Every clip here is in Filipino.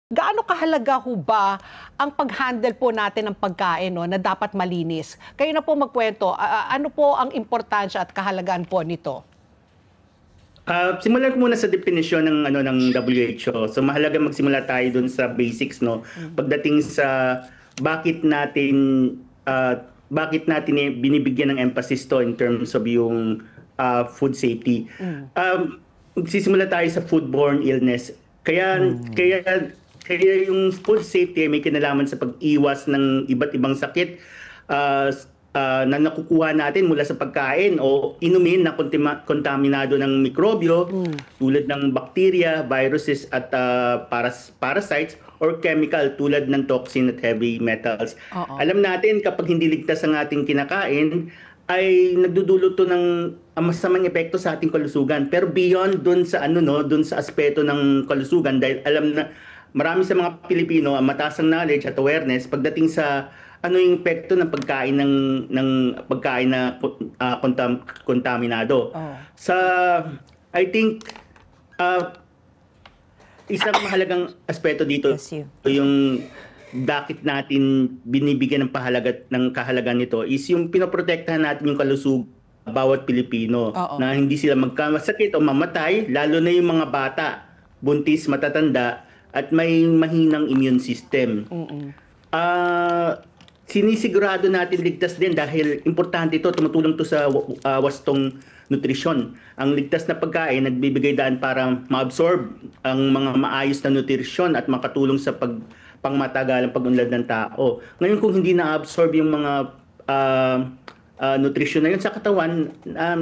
Gaano kahalaga ho ba ang pag-handle po natin ng pagkain, no, na dapat malinis? Kayo na po magkwento, ano po ang importansya at kahalagaan po nito? Simulan ko muna sa definisyon ng WHO. So mahalaga magsimula tayo dun sa basics, no. Pagdating sa bakit natin binibigyan ng emphasis to in terms of yung food safety. Magsisimula tayo sa foodborne illness. Kaya yung food safety ay may kinalaman sa pag-iwas ng iba't ibang sakit na nakukuha natin mula sa pagkain o inumin na kontaminado ng mikrobyo tulad ng bacteria, viruses at parasites or chemical tulad ng toxin at heavy metals. Alam natin kapag hindi ligtas ang ating kinakain ay nagdudulot to ng masamang epekto sa ating kalusugan. Pero beyond dun sa dun sa aspeto ng kalusugan, dahil alam na marami sa mga Pilipino ang mataas ang knowledge at awareness pagdating sa yung epekto ng pagkain pagkain na kontaminado. I think isang mahalagang aspeto dito yung bakit natin binibigyan ng kahalagan nito is yung pinoprotektahan natin yung kalusugan bawat Pilipino na hindi sila magkasakit o mamatay, lalo na yung mga bata, buntis, matatanda at may mahinang immune system. Sinisigurado natin ligtas din dahil importante ito, tumutulong to sa wastong nutrisyon. Ang ligtas na pagkain nagbibigay daan para ma-absorb ang mga maayos na nutrisyon at makatulong sa pangmatagalang pag-unlad ng tao. Ngayon kung hindi na-absorb yung mga nutrisyon na yun sa katawan,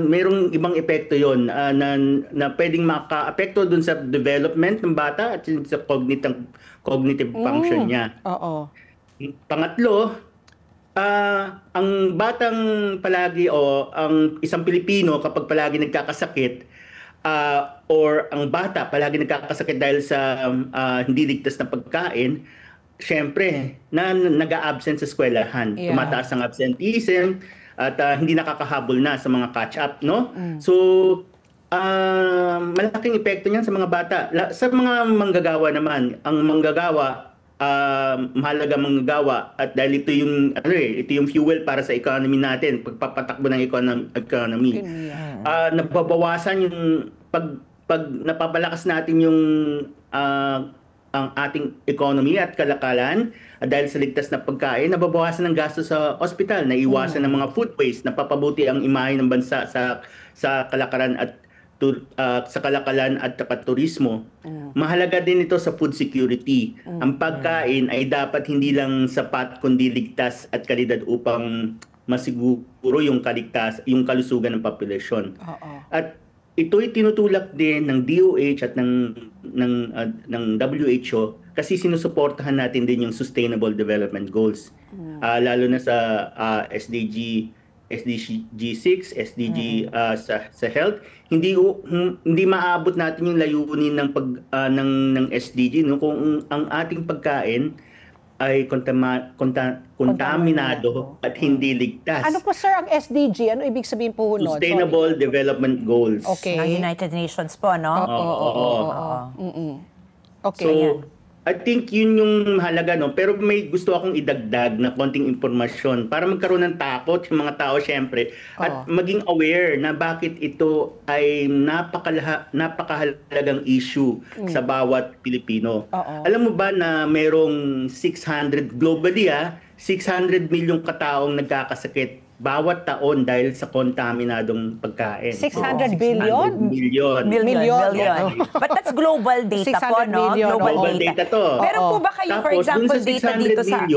mayroong ibang epekto yon na pwedeng maka-apekto dun sa development ng bata at sa cognitive function niya. Pangatlo, ang batang palagi o ang isang Pilipino kapag palagi nagkakasakit or ang bata palagi nagkakasakit dahil sa hindi ligtas na pagkain, syempre nag-a-absent sa eskwelahan. Tumataas ang absenteeism at hindi nakakahabol na sa mga catch-up, no? So, malaking epekto niyan sa mga bata. Sa mga manggagawa naman, ang manggagawa, mahalaga manggagawa at dahil ito yung fuel para sa economy natin, pagpapatakbo ng economy. Nababawasan yung pag napapalakas natin yung ang ating economy at kalakalan dahil sa ligtas na pagkain, nababawasan ng gasto sa ospital, naiwasan ng mga food waste, napapabuti ang imahe ng bansa sa kalakalan at turismo. Mahalaga din ito sa food security. Ang pagkain ay dapat hindi lang sapat kundi ligtas at kalidad upang masiguro yung kalusugan ng populasyon. At ito'y tinutulak din ng DOH at ng WHO kasi sinusuportahan natin din yung Sustainable Development Goals. Lalo na sa SDG 6, SDG sa health, hindi maabot natin yung layunin ng SDG, no, kung ang ating pagkain ay kontaminado at hindi ligtas. Ano po sir ang SDG? Ano ibig sabihin po nun? Sustainable Development Goals. Ng United Nations po, no? Okay. So, I think yun yung mahalaga, no? Pero may gusto akong idagdag na konting impormasyon para magkaroon ng takot yung mga tao, syempre, at maging aware na bakit ito ay napakahalagang issue sa bawat Pilipino. Alam mo ba na mayroong 600 globally, 600 milyong kataong nagkakasakit bawat taon dahil sa kontaminadong pagkain. 600 billion? Million. But that's global data po, no? Global data to. Meron po ba kayo, for example, data dito sa...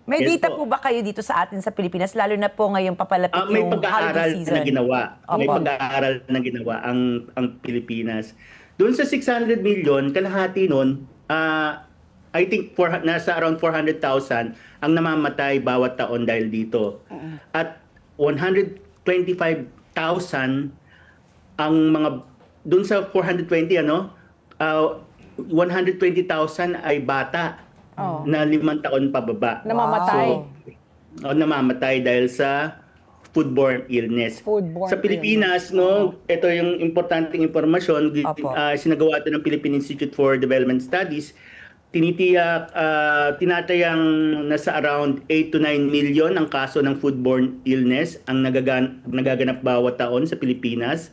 May Yes data po ba kayo dito sa atin sa Pilipinas, lalo na po ngayong papalapit may yung holiday season? May pag-aaral na ginawa ang Pilipinas. Doon sa 600 million, kalahati nun, I think nasa around 400,000 ang namamatay bawat taon dahil dito. At 125,000 ang mga doon sa 420 120,000 ay bata na 5 taon pababa. Namamatay. Namamatay dahil sa foodborne illness. Sa Pilipinas, ito yung importanteng impormasyon, sinagawa ito ng Philippine Institute for Development Studies. tinatayang nasa around 8 to 9 million ang kaso ng foodborne illness ang nagaganap bawat taon sa Pilipinas.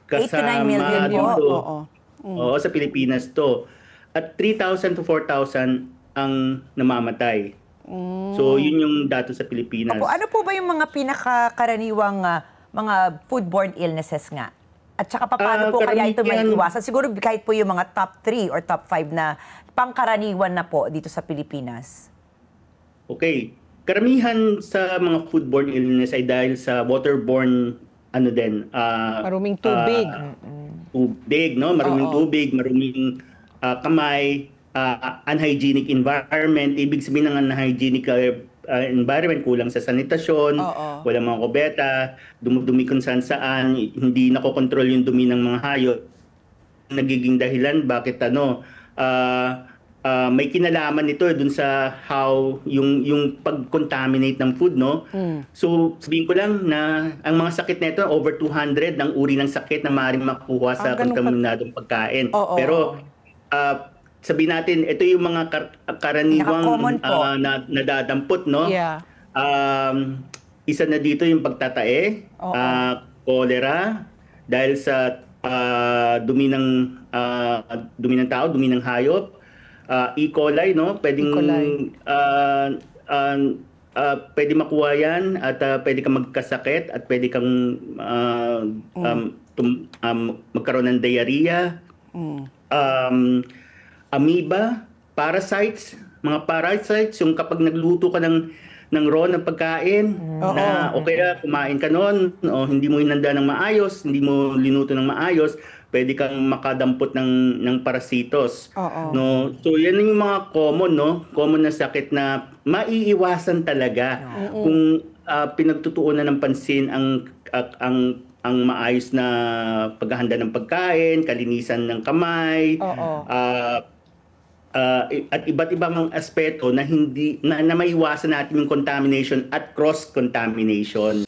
8 to 9 million po? dito, Oo. oo, sa Pilipinas to. At 3,000 to 4,000 ang namamatay. So, yun yung dato sa Pilipinas. Opo, ano po ba yung mga pinakakaraniwang mga foodborne illnesses nga? At saka paano po kaya ito karamihan- maiiwasan? Siguro kahit po yung mga top 3 or top 5 na pangkaraniwan na po dito sa Pilipinas. Okay. Karamihan sa mga foodborne illness ay dahil sa waterborne Maruming tubig. Tubig, no? Maruming Oo. tubig, maruming kamay, unhygienic environment. Ibig sabihin ng unhygienic environment, kulang sa sanitasyon, Oo. walang mga kubeta, dumudumi kung saan, hindi nakokontrol yung dumi ng mga hayop. Nagiging dahilan bakit may kinalaman nito dun sa how yung pag-contaminate ng food, no? So, sabihin ko lang na ang mga sakit nito, over 200 ng uri ng sakit na maaaring makuha sa ganun kontaminadong pagkain. Oo. Pero sabihin natin, ito yung mga karaniwang Pinaka-common po. nadadampot, no? Yeah. Isa na dito yung pagtatae, Oo. cholera, dahil sa dumi ng tao, dumi ng hayop, E. coli, no? Pwedeng E. coli. pwede makuha yan at pwede kang magkasakit at pwede kang magkaroon ng diarrhea. Amoeba, parasites, mga parasites, yung kapag nagluto ka ng raw na pagkain, na o kaya kumain ka noon, o hindi mo hinanda ng maayos, hindi mo linuto ng maayos, pwede kang makadampot ng parasitos. Oo. No? So yan yung mga common, no? Common na sakit na maiiwasan talaga kung pinagtutuunan ng pansin ang maayos na paghahanda ng pagkain, kalinisan ng kamay, Oo. at iba't ibang aspeto na hindi na maiwasan natin yung contamination at cross contamination.